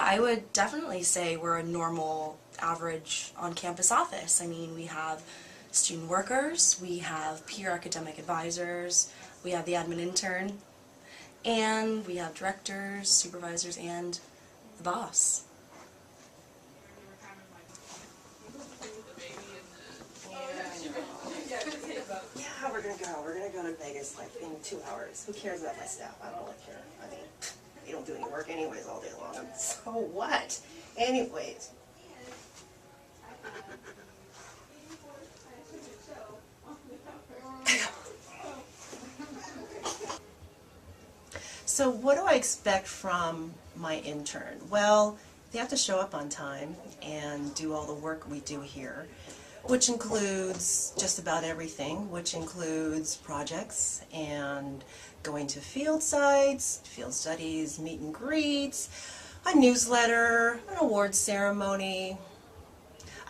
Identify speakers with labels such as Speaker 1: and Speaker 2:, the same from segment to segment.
Speaker 1: I would definitely say we're a normal, average on-campus office. I mean, we have student workers, we have peer academic advisors, we have the admin intern, and we have directors, supervisors, and the boss.
Speaker 2: Yeah, we're gonna go. We're gonna go to Vegas like in 2 hours. Who cares about my staff? I don't really care. I mean, they don't do any work anyways all day long. So what? Anyways.
Speaker 3: So what do I expect from my intern? Well, they have to show up on time and do all the work we do here, which includes just about everything, which includes projects and going to field sites, field studies, meet and greets, a newsletter, an awards ceremony,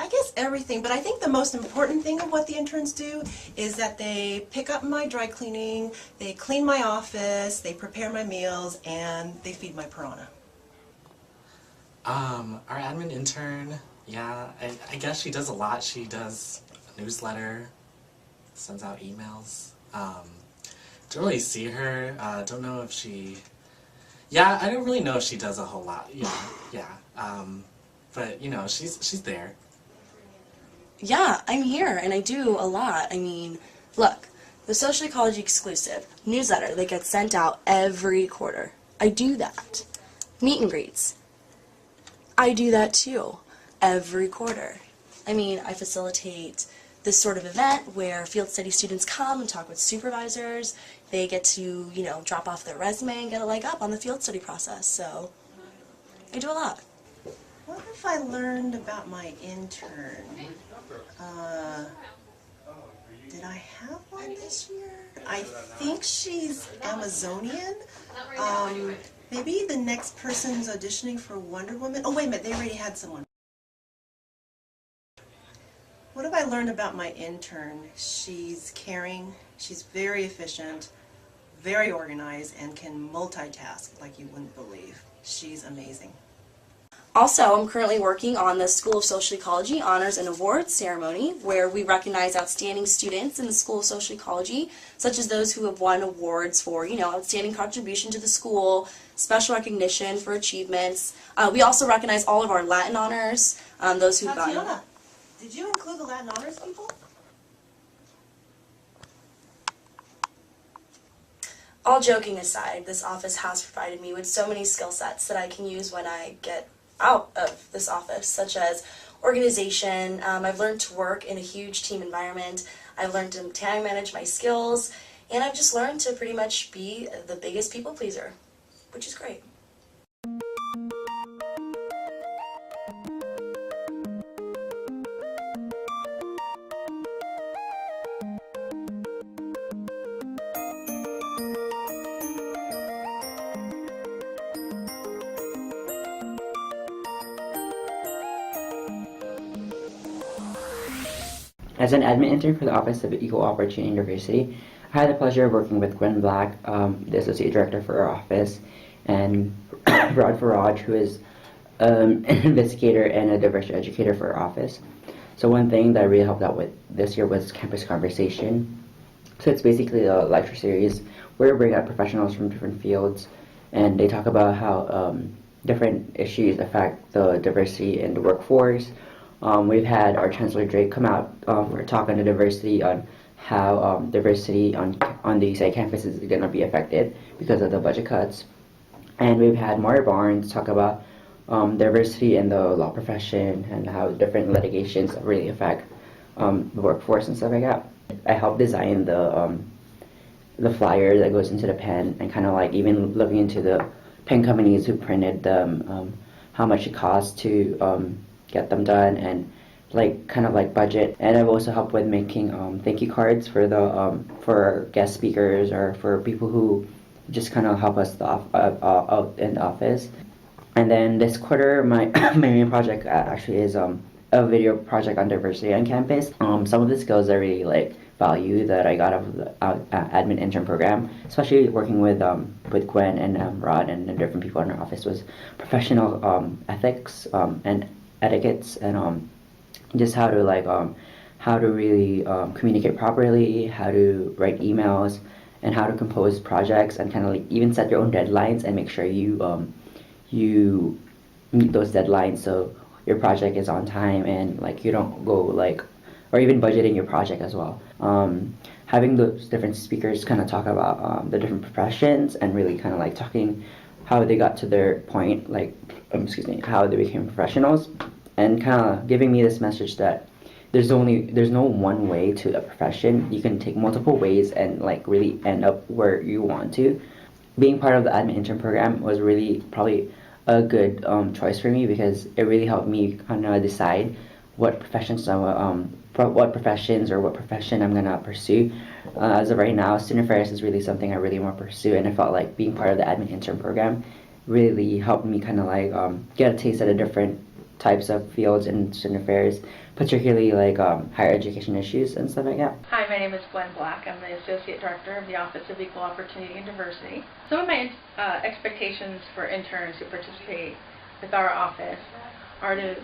Speaker 3: I guess everything, but I think the most important thing of what the interns do is that they pick up my dry cleaning, they clean my office, they prepare my meals, and they feed my piranha.
Speaker 4: Our admin intern, yeah, I guess she does a lot. She does a newsletter, sends out emails. Don't really see her, don't know if she, yeah, I don't really know if she does a whole lot, yeah. But, you know, she's there.
Speaker 1: Yeah, I'm here, and I do a lot. I mean, look, the Social Ecology exclusive newsletter that gets sent out every quarter. I do that. Meet and greets. I do that too, every quarter. I mean, I facilitate this sort of event where field study students come and talk with supervisors. They get to, you know, drop off their resume and get a leg up on the field study process. So, I do a lot.
Speaker 3: What have I learned about my intern? Did I have one this year? I think she's Amazonian. Maybe the next person's auditioning for Wonder Woman. Oh, wait a minute, they already had someone. What have I learned about my intern? She's caring, she's very efficient, very organized, and can multitask like you wouldn't believe. She's amazing.
Speaker 1: Also, I'm currently working on the School of Social Ecology Honors and Awards ceremony, where we recognize outstanding students in the School of Social Ecology, such as those who have won awards for, you know, outstanding contribution to the school, special recognition for achievements. We also recognize all of our Latin honors, those who've gotten...
Speaker 3: Tatiana, did you include the Latin honors people?
Speaker 1: All joking aside, this office has provided me with so many skill sets that I can use when I get out of this office, such as organization. I've learned to work in a huge team environment. I've learned to time manage my skills, and I've just learned to pretty much be the biggest people pleaser, which is great.
Speaker 5: As an admin intern for the Office of Equal Opportunity University, I had the pleasure of working with Gwen Black, the Associate Director for our office, and Rod Faraj, who is an investigator and a diversity educator for our office. So one thing that I really helped out with this year was Campus Conversation. So it's basically a lecture series where we bring out professionals from different fields, and they talk about how different issues affect the diversity in the workforce. We've had our Chancellor Drake come out for a talk on the diversity, on how diversity on the UC campus is going to be affected because of the budget cuts. And we've had Maury Barnes talk about diversity in the law profession and how different litigations really affect the workforce and stuff like that. I helped design the flyer that goes into the pen, and kind of like even looking into the pen companies who printed them, how much it costs to get them done, and like kind of like budget. And I've also helped with making thank you cards for the for guest speakers or for people who just kind of help us out in the office. And then this quarter, my my main project actually is a video project on diversity on campus. Some of the skills are really like value that I got out of the Admin Intern Program, especially working with Gwen and Rod and the different people in our office, was professional ethics and etiquettes, and just how to really communicate properly, how to write emails, and how to compose projects, and kind of like even set your own deadlines and make sure you meet those deadlines so your project is on time and like you don't go like, or even budgeting your project as well. Having those different speakers kind of talk about the different professions and really kind of like talking how they got to their point, like how they became professionals, and kind of giving me this message that there's no one way to a profession. You can take multiple ways and like really end up where you want to. Being part of the Admin Intern Program was really probably a good choice for me, because it really helped me kind of decide what professions what profession I'm gonna pursue. As of right now, student affairs is really something I really want to pursue, and I felt like being part of the Admin Intern Program really helped me kind of like get a taste of the different types of fields in student affairs, particularly like higher education issues and stuff like that.
Speaker 6: Hi, my name is Gwen Black. I'm the Associate Director of the Office of Equal Opportunity and Diversity. Some of my expectations for interns who participate with our office are to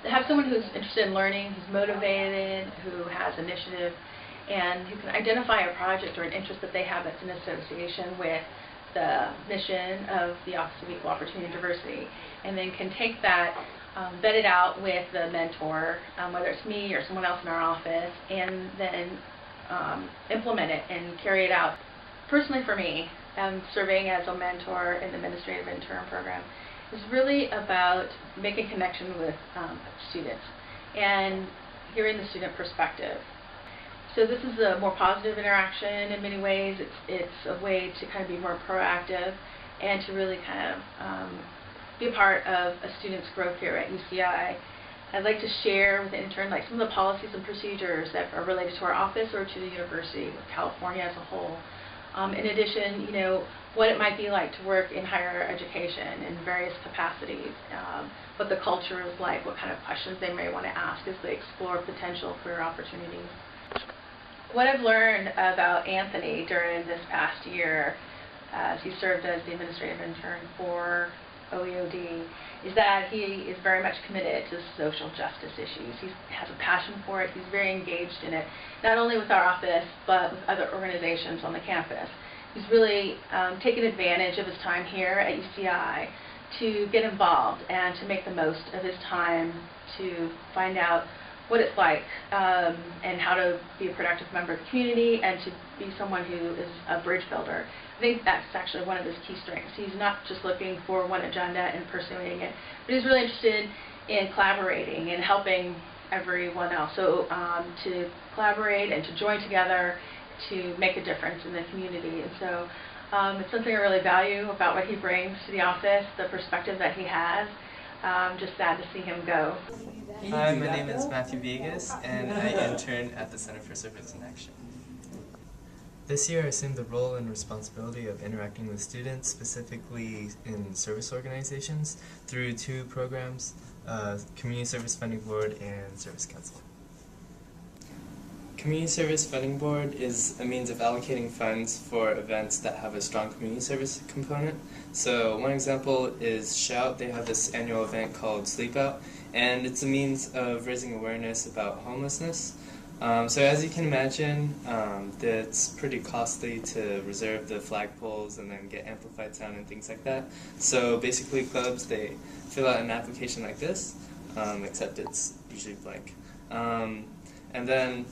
Speaker 6: have someone who's interested in learning, who's motivated, who has initiative, and who can identify a project or an interest that they have that's in association with the mission of the Office of Equal Opportunity and Diversity, and then can take that, vet it out with the mentor, whether it's me or someone else in our office, and then implement it and carry it out. Personally for me, serving as a mentor in the Administrative Intern Program is really about making connection with students and hearing the student perspective. So this is a more positive interaction in many ways. It's a way to kind of be more proactive and to really kind of be a part of a student's growth here at UCI. I'd like to share with the intern like some of the policies and procedures that are related to our office or to the University of California as a whole. In addition, you know, what it might be like to work in higher education in various capacities, what the culture is like, what kind of questions they may want to ask as they explore potential career opportunities. What I've learned about Anthony during this past year, as he served as the administrative intern for OEOD, is that he is very much committed to social justice issues. He has a passion for it. He's very engaged in it, not only with our office, but with other organizations on the campus. He's really taken advantage of his time here at UCI to get involved and to make the most of his time to find out what it's like and how to be a productive member of the community and to be someone who is a bridge builder. I think that's actually one of his key strengths. He's not just looking for one agenda and pursuing it, but he's really interested in collaborating and helping everyone else. So to collaborate and to join together to make a difference in the community. And so it's something I really value about what he brings to the office, the perspective that he has. Just sad to see him go.
Speaker 7: Hi, my name is Matthew Vegas, and I intern at the Center for Service in Action. This year I assumed the role and responsibility of interacting with students, specifically in service organizations, through two programs, Community Service Funding Board and Service Council. Community Service Funding Board is a means of allocating funds for events that have a strong community service component. So one example is Shout. They have this annual event called Sleep Out, and it's a means of raising awareness about homelessness. So as you can imagine, it's pretty costly to reserve the flagpoles and then get amplified sound and things like that. So basically clubs, they fill out an application like this, except it's usually blank. And then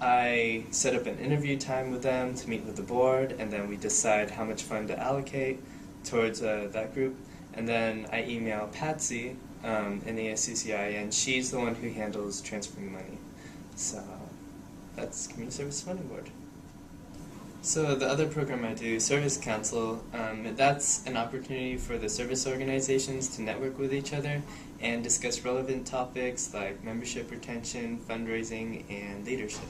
Speaker 7: I set up an interview time with them to meet with the board, and then we decide how much fund to allocate towards that group. And then I email Patsy in the SCCI, and she's the one who handles transferring money. So that's Community Service Funding Board. So the other program I do, Service Council, that's an opportunity for the service organizations to network with each other and discuss relevant topics like membership retention, fundraising, and leadership.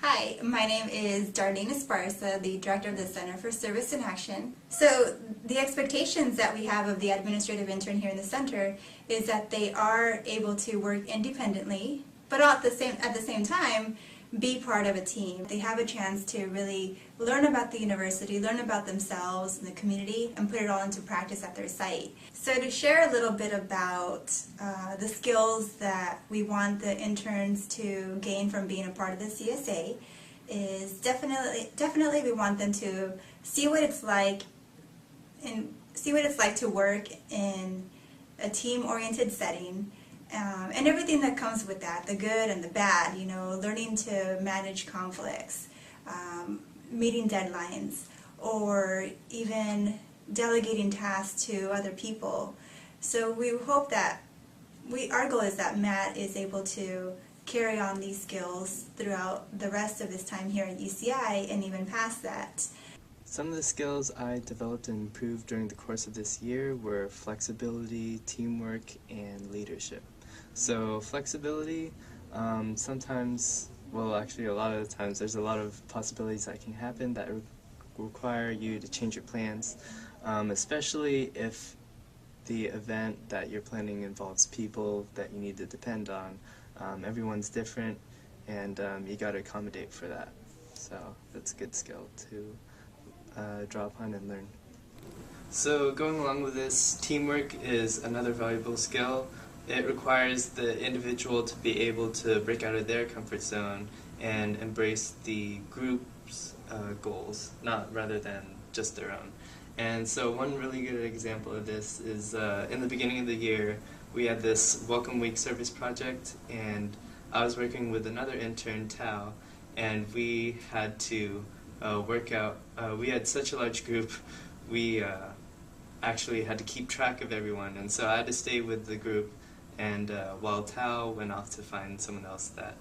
Speaker 8: Hi, my name is Darlene Esparza, the Director of the Center for Service in Action. So the expectations that we have of the administrative intern here in the center is that they are able to work independently, but at the same time be part of a team. They have a chance to really learn about the university, learn about themselves and the community, and put it all into practice at their site. So to share a little bit about the skills that we want the interns to gain from being a part of the CSA is definitely we want them to see what it's like to work in a team-oriented setting, and everything that comes with that, the good and the bad, you know, learning to manage conflicts, meeting deadlines, or even delegating tasks to other people. So we hope that, our goal is that Matt is able to carry on these skills throughout the rest of his time here at UCI and even past that.
Speaker 7: Some of the skills I developed and improved during the course of this year were flexibility, teamwork, and leadership. So flexibility, sometimes, well actually a lot of the times, there's a lot of possibilities that can happen that require you to change your plans, especially if the event that you're planning involves people that you need to depend on. Everyone's different, and you got to accommodate for that. So that's a good skill to draw upon and learn. So going along with this, teamwork is another valuable skill. It requires the individual to be able to break out of their comfort zone and embrace the group's goals, rather than just their own. And so one really good example of this is in the beginning of the year, we had this Welcome Week service project, and I was working with another intern, Tao, and we had to work out, we had such a large group, we actually had to keep track of everyone, and so I had to stay with the group, and while Tao went off to find someone else that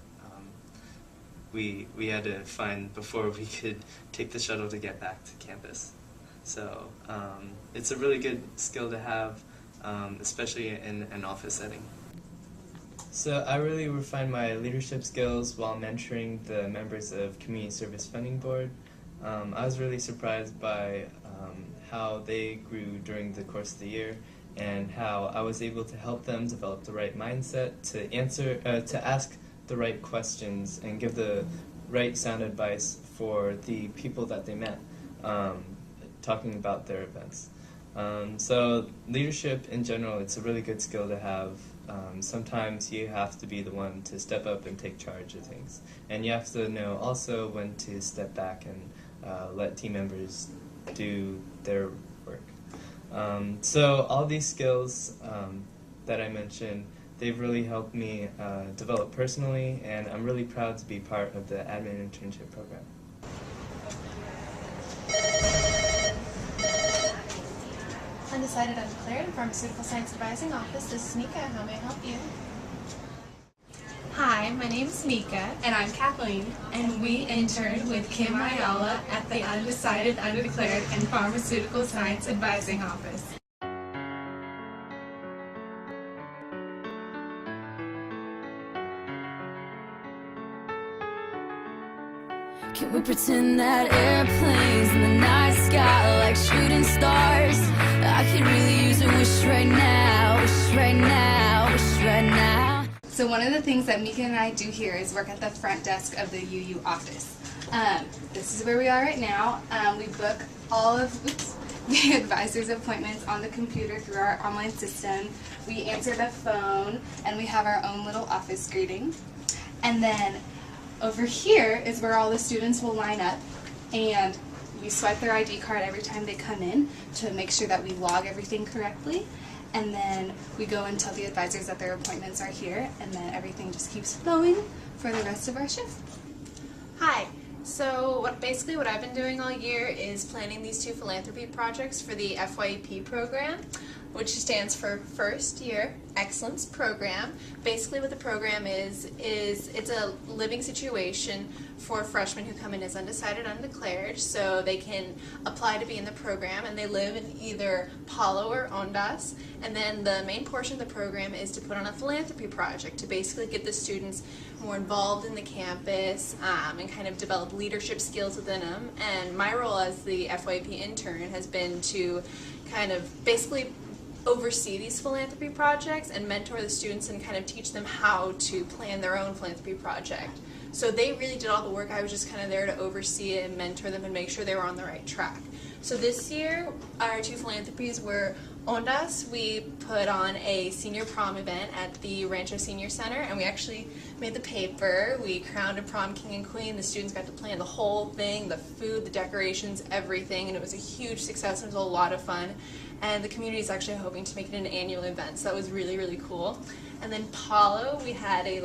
Speaker 7: we had to find before we could take the shuttle to get back to campus. So it's a really good skill to have, especially in an office setting. So I really refined my leadership skills while mentoring the members of Community Service Funding Board. I was really surprised by how they grew during the course of the year, and how I was able to help them develop the right mindset to ask the right questions and give the right sound advice for the people that they met, talking about their events. So leadership in general, it's a really good skill to have. Sometimes you have to be the one to step up and take charge of things. And you have to know also when to step back and let team members do their work. So all these skills that I mentioned, they've really helped me develop personally, and I'm really proud to be part of the Admin Internship Program.
Speaker 9: Undecided, Undeclared, and Pharmaceutical Science Advising Office. This is Meeka. How may I help you? Hi, my name is Meeka.
Speaker 10: And I'm Kathleen.
Speaker 9: And we interned with Kim Ayala at the Undecided, Undeclared, and Pharmaceutical Science Advising Office.
Speaker 11: Can we pretend that airplanes in the night sky like shooting stars? I could really use a wish right now, wish right now, wish right now.
Speaker 10: So one of the things that Meeka and I do here is work at the front desk of the UU office. This is where we are right now. We book all of the advisors' appointments on the computer through our online system. We answer the phone, and we have our own little office greeting. And then over here is where all the students will line up, and we swipe their ID card every time they come in to make sure that we log everything correctly. And then we go and tell the advisors that their appointments are here, and then everything just keeps flowing for the rest of our shift.
Speaker 9: Hi. So basically what I've been doing all year is planning these two philanthropy projects for the FYEP program, which stands for First Year Excellence Program. Basically what the program is it's a living situation for freshmen who come in as undecided, undeclared, so they can apply to be in the program, and they live in either Palo or Ondas. And then the main portion of the program is to put on a philanthropy project to basically get the students more involved in the campus and kind of develop leadership skills within them. And my role as the FYP intern has been to kind of basically oversee these philanthropy projects and mentor the students and kind of teach them how to plan their own philanthropy project. So they really did all the work. I was just kind of there to oversee it and mentor them and make sure they were on the right track. So this year, our two philanthropies were Ondas. We put on a senior prom event at the Rancho Senior Center, and we actually made the paper. We crowned a prom king and queen. The students got to plan the whole thing, the food, the decorations, everything, and it was a huge success. It was a lot of fun, and the community is actually hoping to make it an annual event, so that was really, really cool. And then Palo, we had a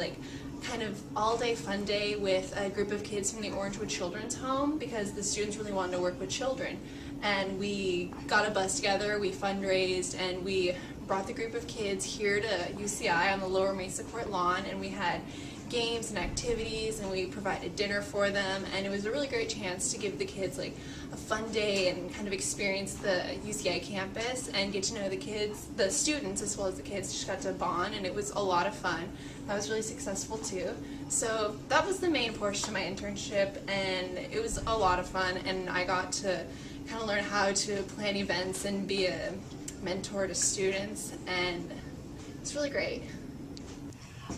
Speaker 9: kind of all-day fun day with a group of kids from the Orangewood Children's Home, because the students really wanted to work with children. And we got a bus together, we fundraised, and we brought the group of kids here to UCI on the Lower Mesa Court lawn, and we had games and activities, and we provided dinner for them, and it was a really great chance to give the kids a fun day and kind of experience the UCI campus and get to know the kids, the students as well as the kids. Just got to bond, and it was a lot of fun. That was really successful too. So that was the main portion of my internship, and it was a lot of fun, and I got to kind of learn how to plan events and be a mentor to students, and it's really great.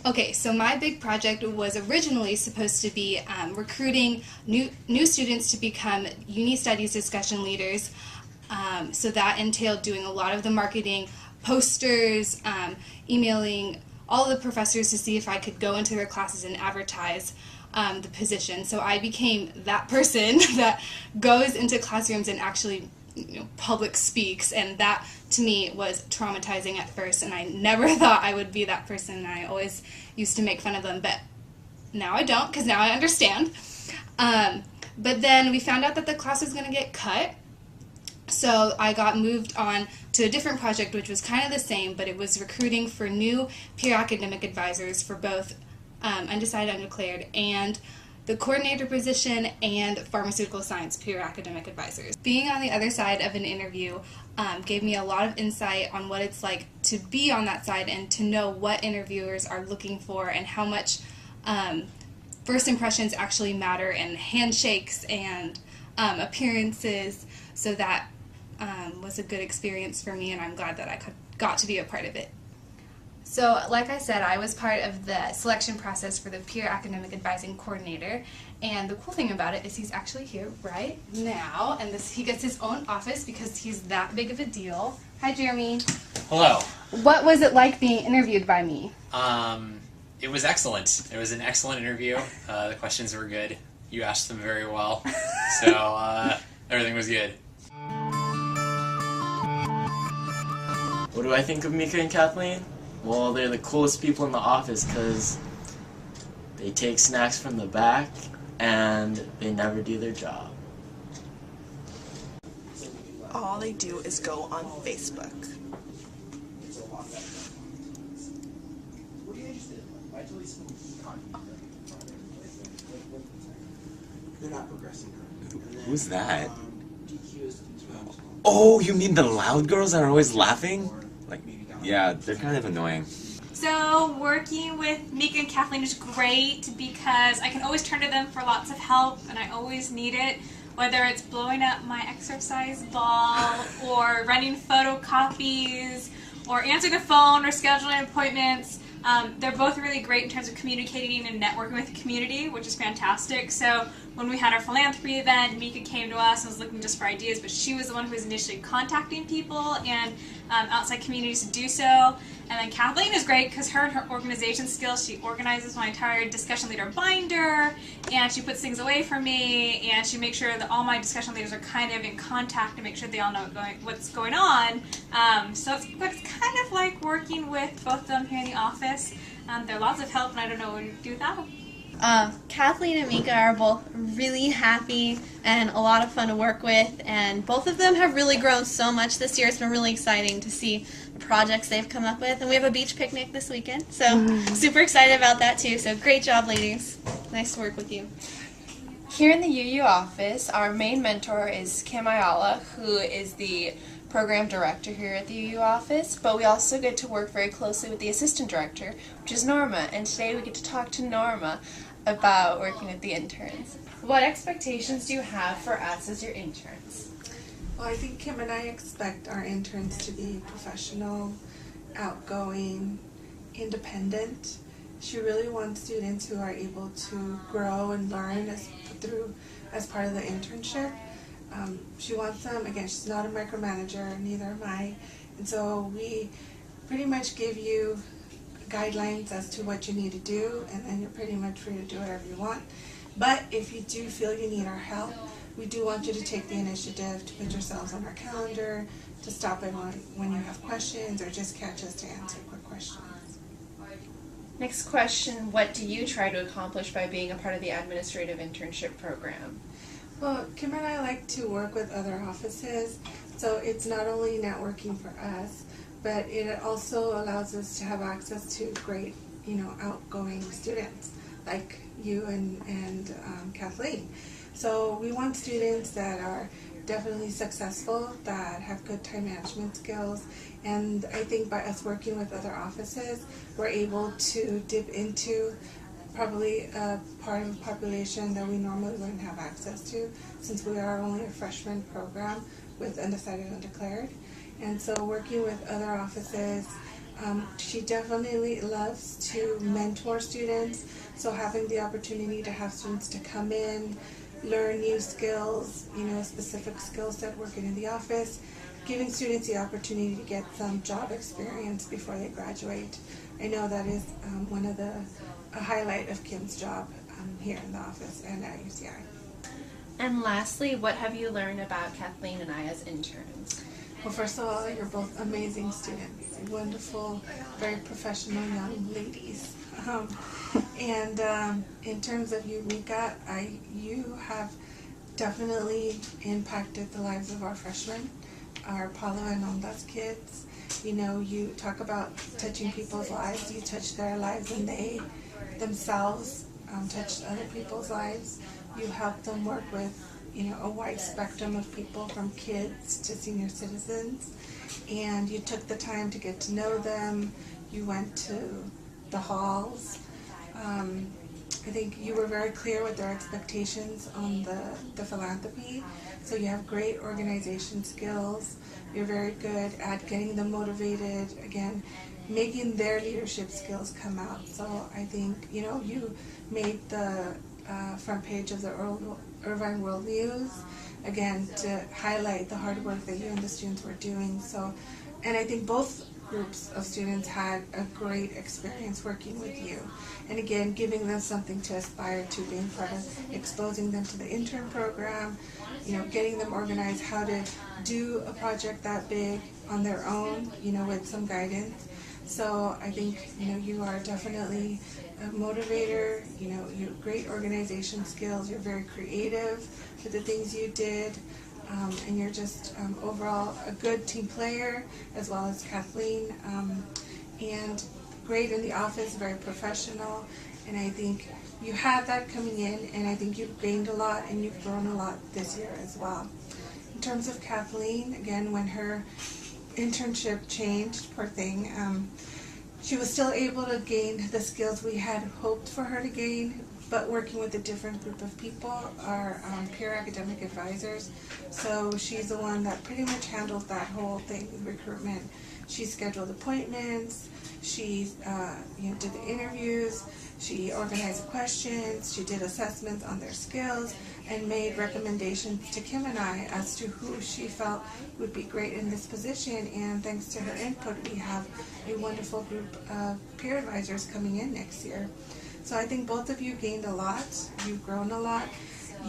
Speaker 10: Okay, so my big project was originally supposed to be recruiting new students to become uni studies discussion leaders. So that entailed doing a lot of the marketing, posters, emailing all the professors to see if I could go into their classes and advertise the position. So I became that person that goes into classrooms and actually public speaks, and that to me was traumatizing at first, and I never thought I would be that person. I always used to make fun of them, but now I don't, because now I understand. But then we found out that the class was going to get cut, so I got moved on to a different project, which was kind of the same, but it was recruiting for new peer academic advisors for both Undecided, Undeclared, and the coordinator position and pharmaceutical science peer academic advisors. Being on the other side of an interview gave me a lot of insight on what it's like to be on that side and to know what interviewers are looking for and how much first impressions actually matter, and handshakes and appearances. So that was a good experience for me, and I'm glad that I got to be a part of it. So, like I said, I was part of the selection process for the Peer Academic Advising Coordinator, and the cool thing about it is he's actually here right now, and he gets his own office because he's that big of a deal. Hi, Jeremy.
Speaker 12: Hello.
Speaker 10: What was it like being interviewed by me?
Speaker 12: It was excellent. It was an excellent interview. The questions were good. You asked them very well, so everything was good.
Speaker 13: What do I think of Meeka and Kathleen? Well, they're the coolest people in the office because they take snacks from the back and they never do their job.
Speaker 14: All they do is go on Facebook.
Speaker 15: They're not progressing.
Speaker 16: Who's that? Oh, you mean the loud girls that are always laughing? Yeah, they're kind of annoying.
Speaker 17: So working with Meeka and Kathleen is great because I can always turn to them for lots of help, and I always need it, whether it's blowing up my exercise ball or running photocopies or answering the phone or scheduling appointments. They're both really great in terms of communicating and networking with the community, which is fantastic. So when we had our philanthropy event, Meeka came to us and was looking just for ideas, but she was the one who was initially contacting people and outside communities to do so. And then Kathleen is great because her and her organization skills, she organizes my entire discussion leader binder, and she puts things away from me, and she makes sure that all my discussion leaders are kind of in contact to make sure they all know what's going on. So it's kind of like working with both of them here in the office. They're lots of help, and I don't know what to do without them.
Speaker 18: Kathleen and Meeka are both really happy and a lot of fun to work with, and both of them have really grown so much this year. It's been really exciting to see the projects they've come up with, and we have a beach picnic this weekend, so super excited about that too. So great job, ladies. Nice to work with you.
Speaker 9: Here in the UU office, our main mentor is Kim Ayala, who is the program director here at the UU office, but we also get to work very closely with the assistant director, which is Norma, and today we get to talk to Norma about working with the interns. What expectations do you have for us as your interns?
Speaker 19: Well, I think Kim and I expect our interns to be professional, outgoing, independent, She really wants students who are able to grow and learn as part of the internship. She wants them, again, she's not a micromanager, neither am I, and so we pretty much give you guidelines as to what you need to do, and then you're pretty much free to do whatever you want. But if you do feel you need our help, we do want you to take the initiative to put yourselves on our calendar, to stop in when you have questions, or just catch us to answer quick questions.
Speaker 9: Next question, what do you try to accomplish by being a part of the administrative internship program?
Speaker 19: Well, Kim and I like to work with other offices, so it's not only networking for us, but it also allows us to have access to great, outgoing students like you and Kathleen. So we want students that are definitely successful, that have good time management skills, and I think by us working with other offices, we're able to dip into probably a part of the population that we normally wouldn't have access to, since we are only a freshman program with Undecided, Undeclared. And so working with other offices, she definitely loves to mentor students, so having the opportunity to have students to come in, learn new skills, specific skill set working in the office, giving students the opportunity to get some job experience before they graduate. I know that is one of a highlight of Kim's job here in the office and at UCI.
Speaker 9: And lastly, what have you learned about Kathleen and I as interns?
Speaker 19: Well, first of all, you're both amazing students, wonderful, very professional young ladies. And in terms of you, Meeka, you have definitely impacted the lives of our freshmen, our Paulo and Ondas kids. You talk about touching people's lives, you touch their lives, and they themselves touched other people's lives. You help them work with a wide spectrum of people, from kids to senior citizens, and you took the time to get to know them. You went to the halls. I think you were very clear with their expectations on the philanthropy, so you have great organization skills. You're very good at getting them motivated, again, making their leadership skills come out. So I think, you made the front page of the Irvine World News, again, to highlight the hard work that you and the students were doing. So, and I think both groups of students had a great experience working with you. And again, giving them something to aspire to, being part of exposing them to the intern program, getting them organized how to do a project that big on their own, with some guidance. So I think, you are definitely a motivator, you have great organization skills, you're very creative with the things you did, and you're just overall a good team player, as well as Kathleen, and great in the office, very professional, and I think you had that coming in, and I think you've gained a lot and you've grown a lot this year as well. In terms of Kathleen, again, when her internship changed, poor thing, she was still able to gain the skills we had hoped for her to gain, but working with a different group of people, our peer academic advisors. So she's the one that pretty much handles that whole thing with recruitment. She scheduled appointments, she did the interviews, she organized the questions, she did assessments on their skills, and made recommendations to Kim and I as to who she felt would be great in this position. And thanks to her input, we have a wonderful group of peer advisors coming in next year. So I think both of you gained a lot, you've grown a lot,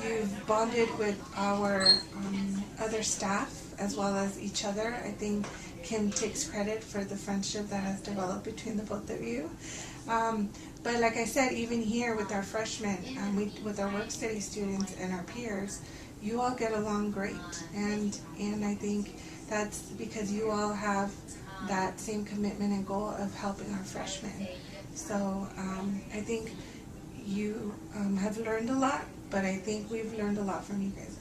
Speaker 19: you've bonded with our other staff as well as each other. I think Kim takes credit for the friendship that has developed between the both of you. But like I said, even here with our freshmen, with our work study students and our peers, you all get along great. And I think that's because you all have that same commitment and goal of helping our freshmen. So I think you have learned a lot, but I think we've learned a lot from you guys